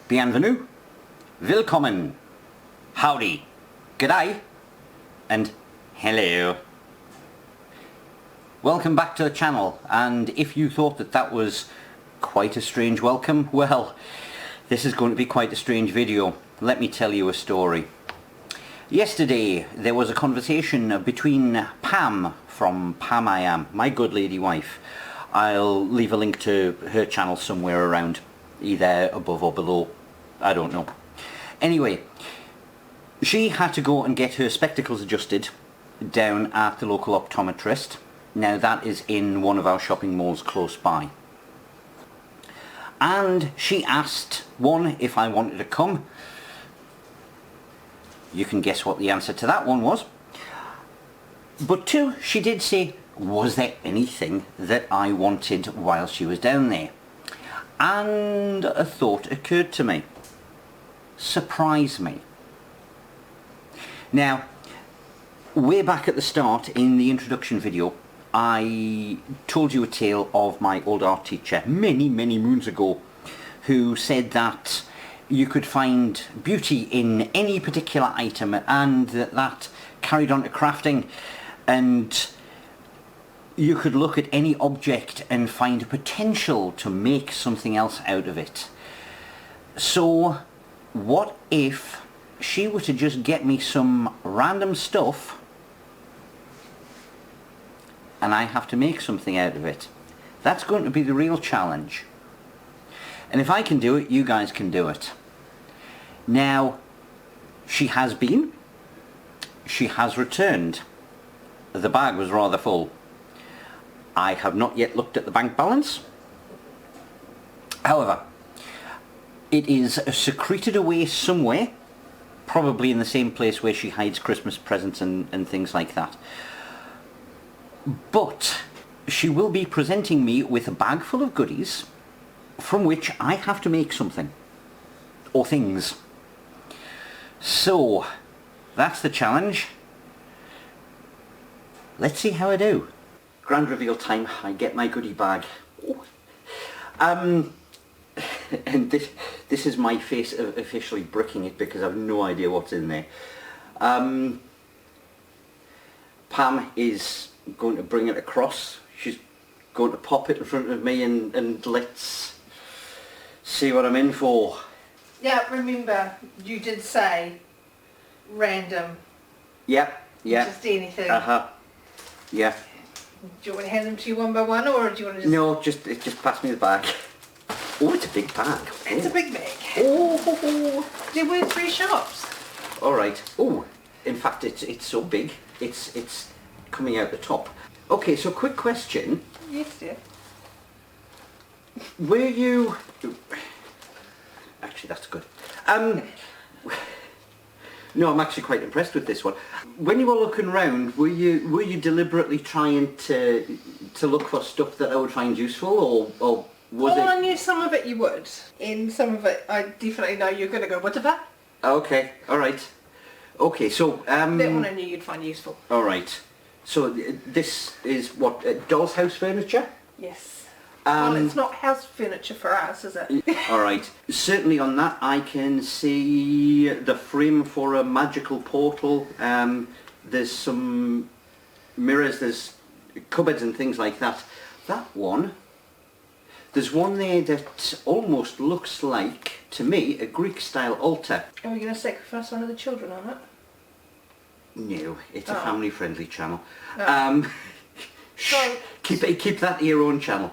Bienvenue, willkommen, howdy, g'day, and hello. Welcome back to the channel, and if you thought that that was quite a strange welcome, well, this is going to be quite a strange video. Let me tell you a story. Yesterday there was a conversation between Pam from Pam I Am, my good lady wife. I'll leave a link to her channel somewhere around, either above or below, I don't know. Anyway, she had to go and get her spectacles adjusted down at the local optometrist. Now that is in one of our shopping malls close by. And she asked, one, if I wanted to come. You can guess what the answer to that one was. But two, she did say, was there anything that I wanted while she was down there? And a thought occurred to me. Surprise me. Now, way back at the start in the introduction video, I told you a tale of my old art teacher many moons ago, who said that you could find beauty in any particular item, and that carried on to crafting, and you could look at any object and find potential to make something else out of it. So what if she were to just get me some random stuff and I have to make something out of it? That's going to be the real challenge. And if I can do it, you guys can do it. Now, she has been. She has returned. The bag was rather full. I have not yet looked at the bank balance. However, it is secreted away somewhere, probably in the same place where she hides Christmas presents and things like that. But she will be presenting me with a bag full of goodies from which I have to make something, or things. So that's the challenge. Let's see how I do. Grand reveal time. I get my goodie bag. And this is my face officially bricking it because I have no idea what's in there. Pam is going to bring it across. She's going to pop it in front of me and let's see what I'm in for. Yeah, remember, you did say random. Yep, yeah. Just anything. Uh-huh. Yeah. Do you want me to hand them to you one by one, or do you want to just... No, just pass me the bag. Oh, it's a big bag. It's a big bag. Oh. There were 3 shops. Alright. Oh, in fact it's so big, it's coming out the top. Okay, so quick question. Yes, dear. Were you... Actually, that's good. No, I'm actually quite impressed with this one. When you were looking around, were you deliberately trying to look for stuff that I would find useful, or was it... Well, I knew some of it you would, and some of it I definitely know you're going to go, whatever. Okay, alright. Okay, so... that one I knew you'd find useful. Alright. So this is what, doll's house furniture? Yes. Well, it's not house furniture for us, is it? Alright. Certainly on that I can see the frame for a magical portal. There's some mirrors, there's cupboards and things like that. That one, there's one there that almost looks like, to me, a Greek style altar. Are we going to sacrifice one of the children on it? No, it's a family friendly channel. No. Shh, keep that to your own channel.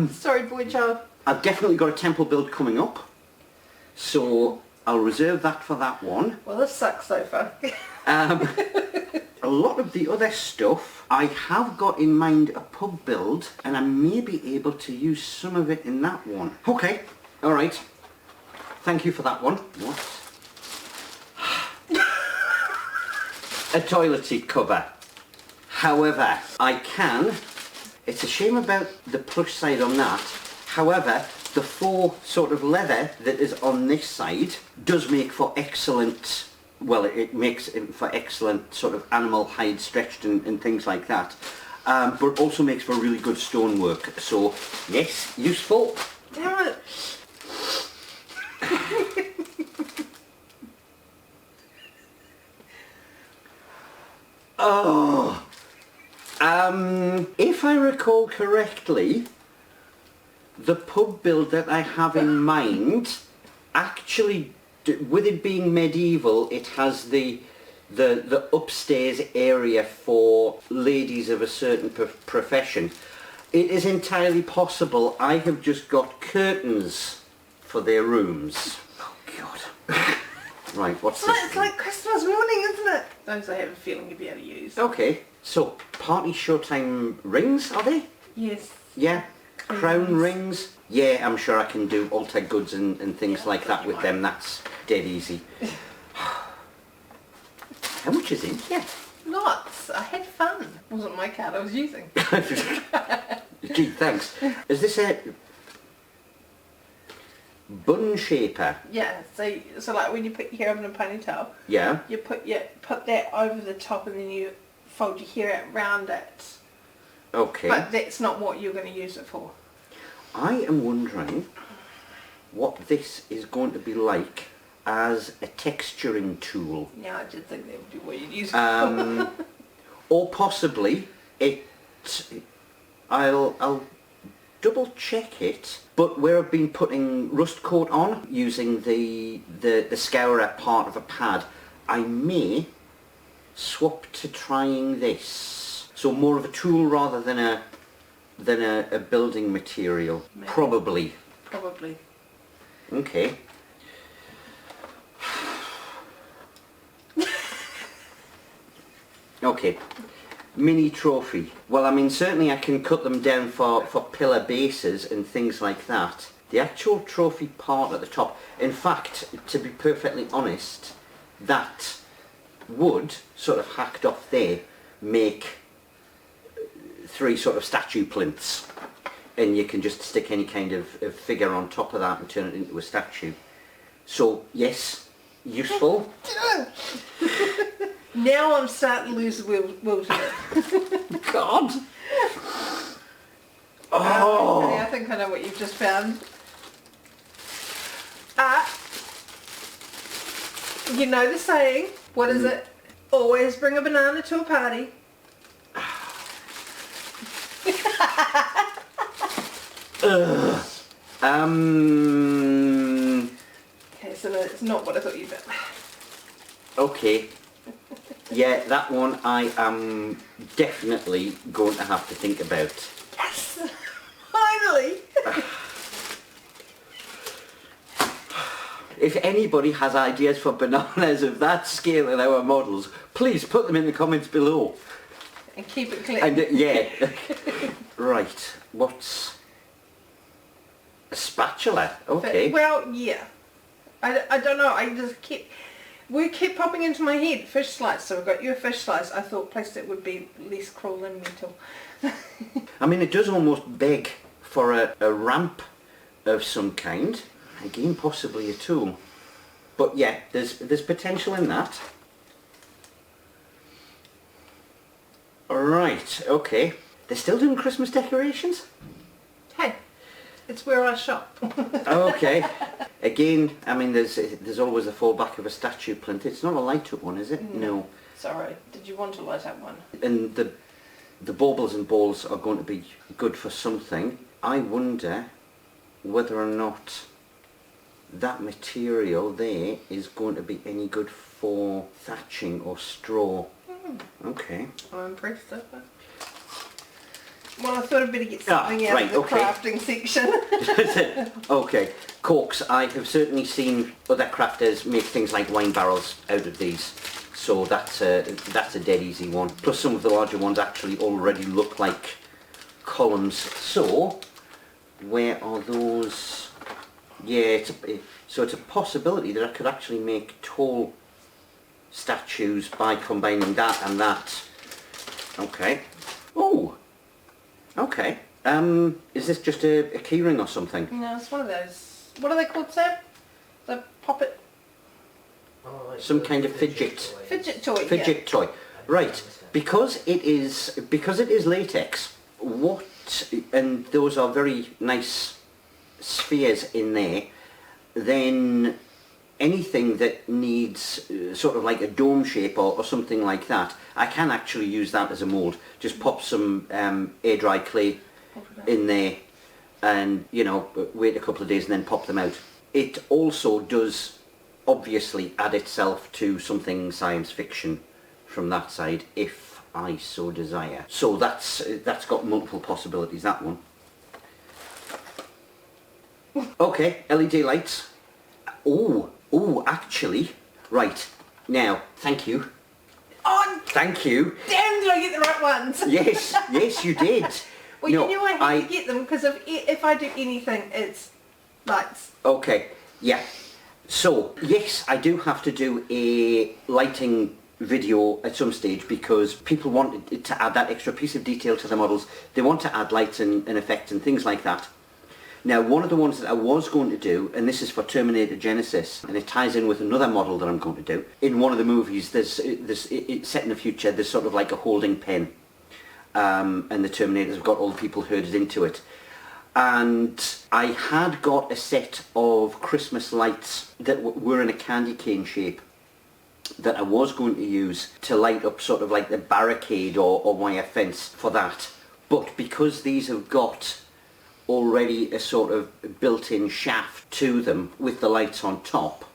Sorry, boy child. I've definitely got a temple build coming up, so I'll reserve that for that one. Well, this sucks so far. A lot of the other stuff, I have got in mind a pub build, and I may be able to use some of it in that one. Okay, alright. Thank you for that one. What? A toilet seat cover. However, I can, it's a shame about the plush side on that, however, the faux sort of leather that is on this side does make for excellent, well, it makes it for excellent sort of animal hide stretched and things like that, but also makes for really good stonework, so yes, useful. Damn it. Oh! If I recall correctly, the pub build that I have in mind, actually, with it being medieval, it has the upstairs area for ladies of a certain profession. It is entirely possible I have just got curtains for their rooms. Oh God. Right, what's this? It's like Christmas morning, isn't it? Those I have a feeling you'll be able to use. Okay, so party showtime rings, are they? Yes. Yeah. Crown rings. Yeah, I'm sure I can do altar goods and things like that with them. That's dead easy. How much is in here? Lots. I had fun. Wasn't my card I was using. Gee, thanks. Is this a Bun Shaper? Yeah. So like when you put your hair up in a ponytail, Yeah. you put that over the top and then you fold your hair out round it. Okay. But that's not what you're going to use it for. I am wondering what this is going to be like as a texturing tool. Yeah, I did think that would be what you'd use it for. Or possibly I'll double check it, but where I've been putting rust coat on using the scourer part of a pad, I may swap to trying this. So more of a tool rather than a building material. Maybe. Probably. Probably. Okay. Okay. Mini trophy. Well, I mean, certainly I can cut them down for pillar bases and things like that. The actual trophy part at the top, in fact, to be perfectly honest, that wood sort of hacked off there make 3 sort of statue plinths, and you can just stick any kind of figure on top of that and turn it into a statue. So yes, useful. Now I'm starting to lose the will to it. God. Oh. I think I know what you've just found. You know the saying. What is it? Always bring a banana to a party. Okay, so it's not what I thought you'd found. Okay. Yeah, that one I am definitely going to have to think about. Yes! Finally! If anybody has ideas for bananas of that scale in our models, please put them in the comments below. And keep it clean. And yeah. Right, what's a spatula? Okay. Well, yeah. I don't know, we kept popping into my head, fish slice, so I got you a fish slice. I thought plastic would be less cruel than metal. I mean, it does almost beg for a ramp of some kind. Again, possibly a tool. But yeah, there's potential in that. Alright, okay. They're still doing Christmas decorations? Hey, it's where I shop. Okay. Again, I mean, there's always the fallback of a statue plinth. It's not a light up one, is it? No. Sorry, did you want to light up one? And the baubles and balls are going to be good for something. I wonder whether or not that material there is going to be any good for thatching or straw. Okay. I'm impressed so far. Well, I thought I'd better get something out of the crafting section. Okay. Corks. I have certainly seen other crafters make things like wine barrels out of these. So that's a dead easy one. Plus some of the larger ones actually already look like columns. So, where are those? Yeah, so it's a possibility that I could actually make tall statues by combining that and that. Okay. Oh! Okay. Is this just a keyring or something? No, it's one of those. What are they called, Sam? The poppet... Some kind of fidget. Fidget toy. Fidget toy. Right. Because it is latex, and those are very nice spheres in there, then anything that needs sort of like a dome shape or something like that, I can actually use that as a mould. Just pop some air dry clay in there and, you know, wait a couple of days and then pop them out. It also does obviously add itself to something science fiction from that side, if I so desire. So that's got multiple possibilities, that one. Okay, LED lights. Oh, actually, right, now, thank you. Oh, thank you. damn, did I get the right ones? Yes, you did. Well, no, you knew I had to get them, because if I do anything, it's lights. Okay, yeah. So, yes, I do have to do a lighting video at some stage because people wanted to add that extra piece of detail to the models. They want to add lights and effects and things like that. Now, one of the ones that I was going to do, and this is for Terminator Genesis, and it ties in with another model that I'm going to do. In one of the movies, it's set in the future, there's sort of like a holding pen, and the Terminators have got all the people herded into it. And I had got a set of Christmas lights that were in a candy cane shape that I was going to use to light up sort of like the barricade or wire fence for that. But because these have got already a sort of built-in shaft to them with the lights on top,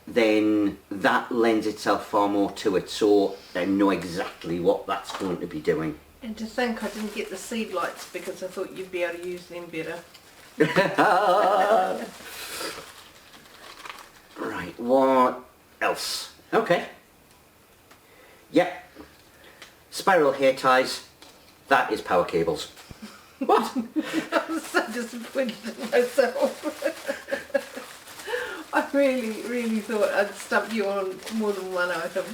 then that lends itself far more to it, so I know exactly what that's going to be doing. And to think I didn't get the seed lights because I thought you'd be able to use them better. Right, what else? Okay. Yep. Spiral hair ties. That is power cables. What? I'm so disappointed in myself. I really thought I'd stumped you on more than one item.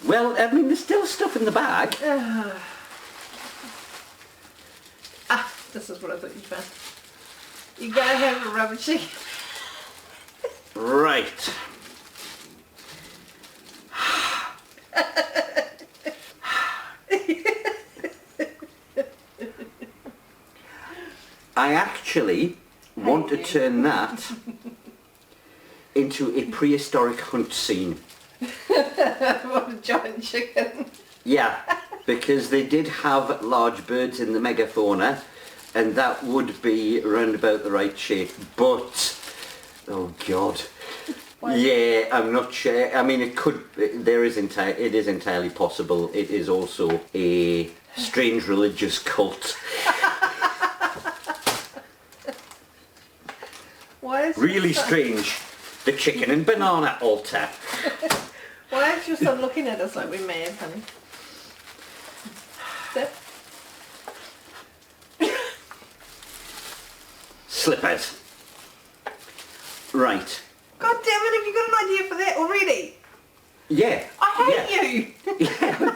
Well, I mean, there's still stuff in the bag. This is what I thought you'd found. You gotta have a rubber chicken. Right. I actually want to turn that into a prehistoric hunt scene. What a giant chicken. Yeah, because they did have large birds in the megafauna, and that would be round about the right shape, but, oh God. Yeah, I'm not sure. I mean, it is entirely possible. It is also a strange religious cult. Why is Really strange. The chicken and banana altar. Why is your son looking at us like we're mad, honey? Step. Slippers. Right. God damn it, have you got an idea for that already? Yeah. I hate you. Yeah.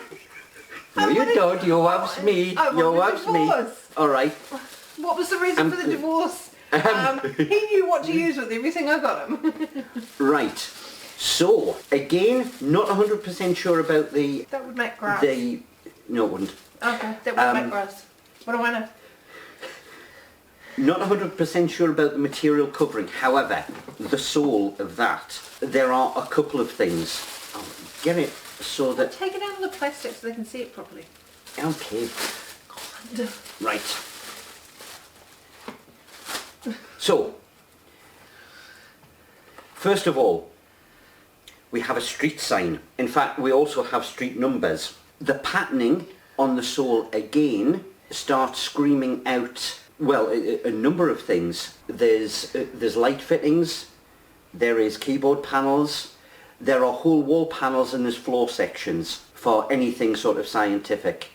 No, you don't. You loves me. I You want a loves me. divorce. All right. What was the reason for the divorce? He knew what to use with everything I got him. Right. So, again, not 100% sure about the... That would make grass. No, it wouldn't. Okay, that would make grass. What do I know? Not 100% sure about the material covering. However, the sole of that, there are a couple of things. I'll get it so that... Take it out of the plastic so they can see it properly. Okay. God. Right. So, first of all, we have a street sign. In fact, we also have street numbers. The patterning on the sole again starts screaming out, well, a number of things. There's light fittings, there is keyboard panels, there are whole wall panels, and there's floor sections for anything sort of scientific.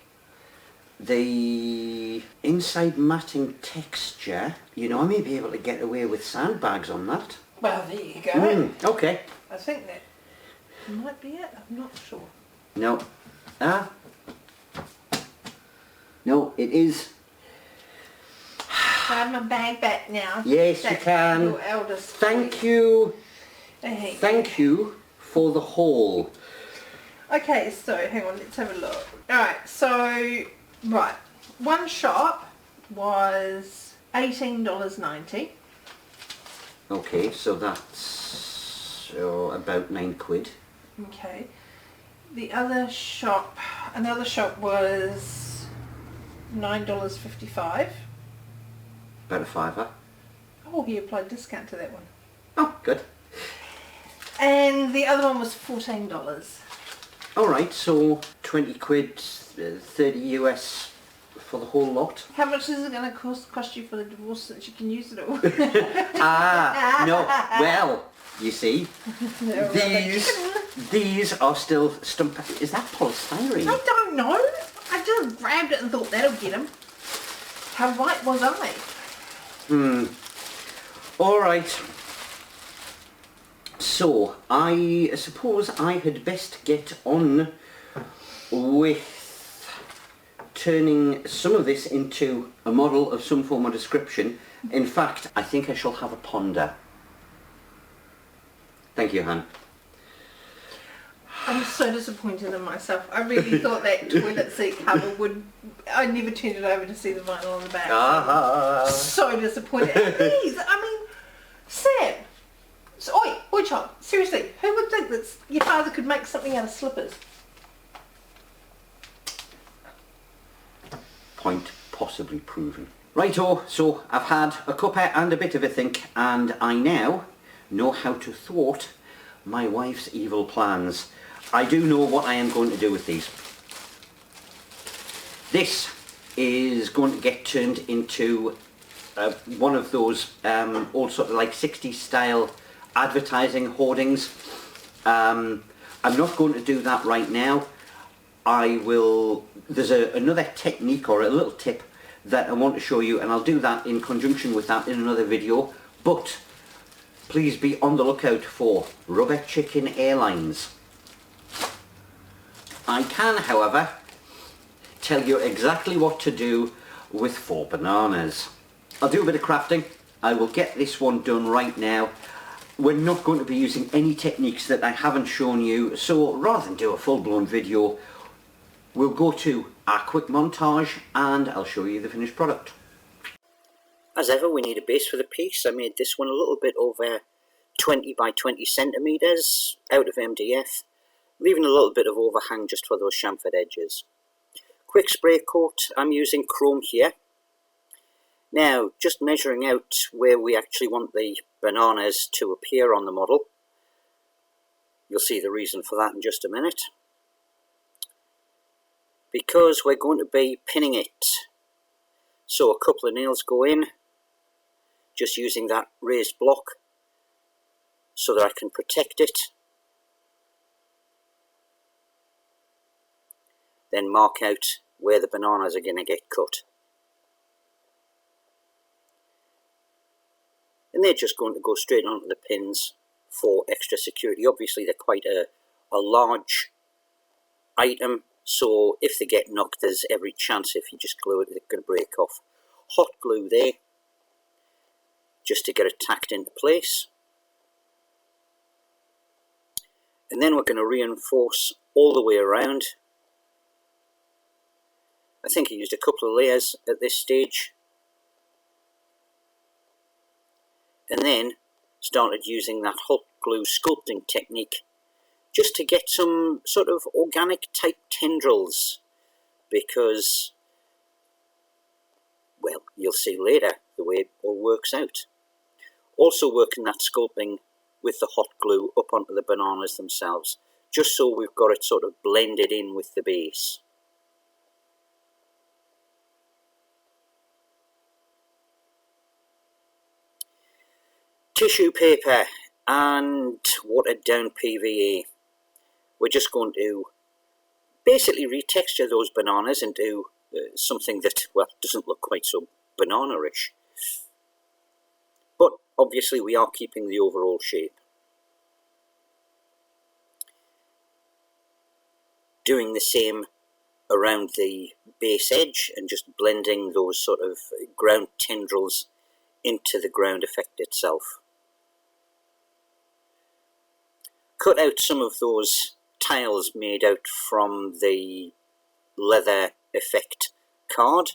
The inside matting texture, you know, I may be able to get away with sandbags on that. Well, there you go. Okay. I think that might be it. I'm not sure. No. No, it is. I have my bag back now. Yes, you can. Your eldest. Thank you. Hey. Thank you for the haul. Okay, so hang on, let's have a look. Alright, so, right. One shop was $18.90. Okay, so that's So about £9. Okay. The other shop, another shop was $9.55. About a fiver. Oh, he applied discount to that one. Oh, good. And the other one was $14. Alright, so £20, 30 US for the whole lot. How much is it going to cost you for the divorce since you can use it all? No, well, you see, these are still stump. Is that polystyrene? I don't know. I just grabbed it and thought that'll get him. How right was I? Alright. So, I suppose I had best get on with turning some of this into a model of some form of description. In fact, I think I shall have a ponder. Thank you, Han. I'm so disappointed in myself. I really thought that toilet seat cover would... I never turned it over to see the vinyl on the back. So disappointed. And these, I mean, Sam. So, oi, child. Seriously, who would think that your father could make something out of slippers? Point possibly proven. Righto, so I've had a cuppa and a bit of a think, and I now know how to thwart my wife's evil plans. I do know what I am going to do with these. This is going to get turned into one of those old sort of like 60s style advertising hoardings. I'm not going to do that right now. I will, there's another technique or a little tip that I want to show you, and I'll do that in conjunction with that in another video. But please be on the lookout for Rubber Chicken Airlines. I can, however, tell you exactly what to do with 4 bananas. I'll do a bit of crafting. I will get this one done right now. We're not going to be using any techniques that I haven't shown you, so rather than do a full-blown video, we'll go to our quick montage and I'll show you the finished product. As ever, we need a base for the piece. I made this one a little bit over 20 by 20 centimetres out of MDF, leaving a little bit of overhang just for those chamfered edges. Quick spray coat, I'm using chrome here. Now, just measuring out where we actually want the bananas to appear on the model. You'll see the reason for that in just a minute. Because we're going to be pinning it. So a couple of nails go in, just using that raised block so that I can protect it. Then mark out where the bananas are going to get cut. And they're just going to go straight onto the pins for extra security. Obviously they're quite a large item, so if they get knocked there's every chance if you just glue it they're going to break off. Hot glue there, just to get it tacked into place. And then we're going to reinforce all the way around. I think I used a couple of layers at this stage. And then started using that hot glue sculpting technique just to get some sort of organic type tendrils, because, well, you'll see later the way it all works out. Also working that sculpting with the hot glue up onto the bananas themselves, just so we've got it sort of blended in with the base. Tissue paper and watered down PVA. We're just going to basically retexture those bananas into something that, well, doesn't look quite so banana-ish. But obviously we are keeping the overall shape. Doing the same around the base edge and just blending those sort of ground tendrils into the ground effect itself. Cut out some of those tiles made out from the leather effect card.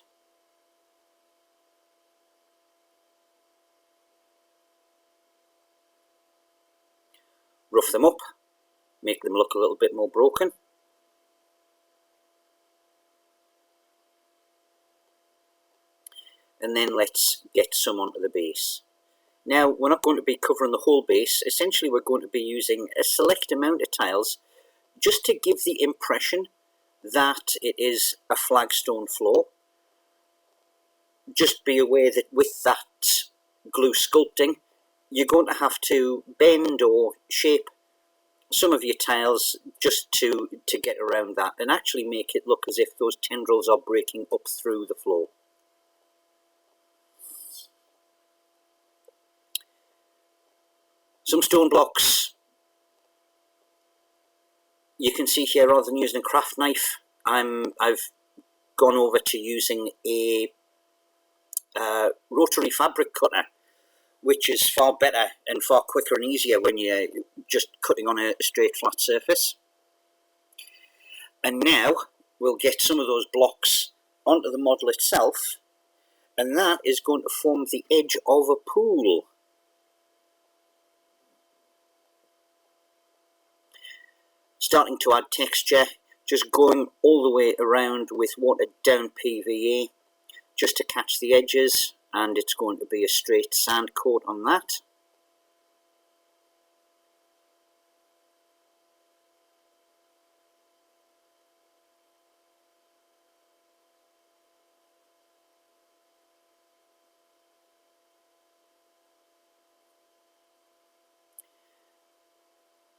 rough them up, make them look a little bit more broken. And then let's get some onto the base. Now, we're not going to be covering the whole base. Essentially, we're going to be using a select amount of tiles just to give the impression that it is a flagstone floor. Just be aware that with that glue sculpting, you're going to have to bend or shape some of your tiles just to get around that and actually make it look as if those tendrils are breaking up through the floor. Some stone blocks. You can see here, rather than using a craft knife, I've gone over to using a rotary fabric cutter, which is far better and far quicker and easier when you're just cutting on a straight flat surface. And now we'll get some of those blocks onto the model itself, and that is going to form the edge of a pool. Starting to add texture, just going all the way around with watered down PVA just to catch the edges, and it's going to be a straight sand coat on that.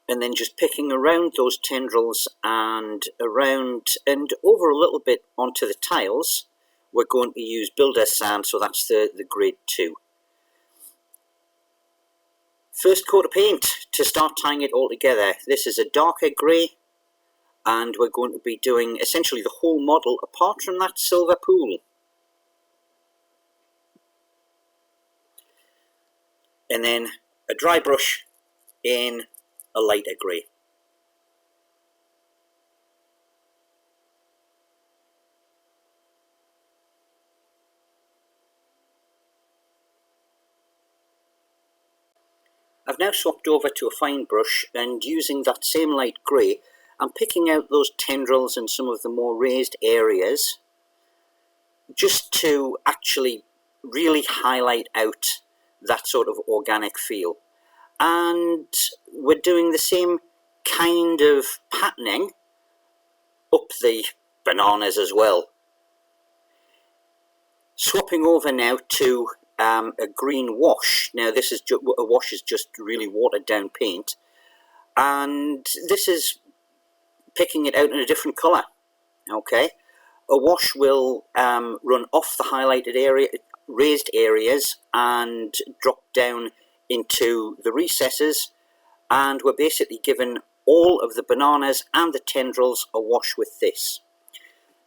And then just picking around those tendrils and around and over a little bit onto the tiles, we're going to use builder sand, so that's the grade 2. First coat of paint to start tying it all together. This is a darker grey, and we're going to be doing essentially the whole model apart from that silver pool. And then a dry brush in a lighter grey. I've now swapped over to a fine brush, and using that same light grey, I'm picking out those tendrils and some of the more raised areas just to actually really highlight out that sort of organic feel. And we're doing the same kind of patterning up the bananas as well. Swapping over now to a green wash. Now this is a wash is just really watered down paint, and this is picking it out in a different colour. Okay, a wash will run off the highlighted area, raised areas, and drop down into the recesses, and we're basically given all of the bananas and the tendrils a wash with this.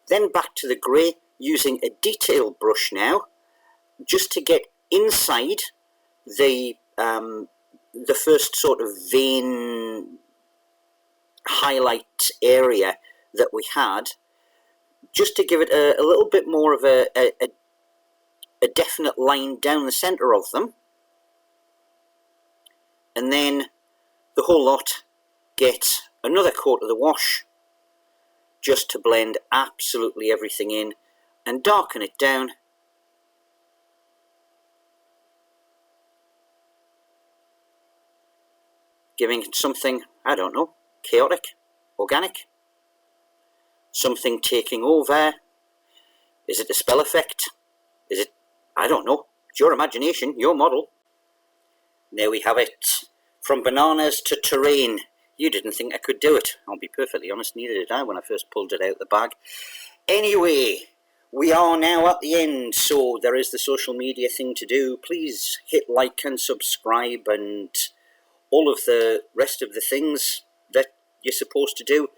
Then back to the grey, using a detail brush now, just to get inside the first sort of vein highlight area that we had, just to give it a little bit more of a definite line down the centre of them. And then the whole lot gets another coat of the wash just to blend absolutely everything in and darken it down. Giving it something, I don't know, chaotic, organic, something taking over. Is it a spell effect? Is it, I don't know, it's your imagination, your model. There we have it. From bananas to terrain. You didn't think I could do it. I'll be perfectly honest, neither did I when I first pulled it out of the bag. Anyway, we are now at the end, so there is the social media thing to do. Please hit like and subscribe and all of the rest of the things that you're supposed to do.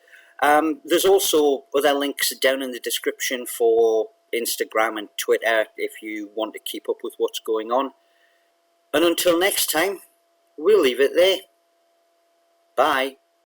There's also other links down in the description for Instagram and Twitter if you want to keep up with what's going on. And until next time, we'll leave it there. Bye.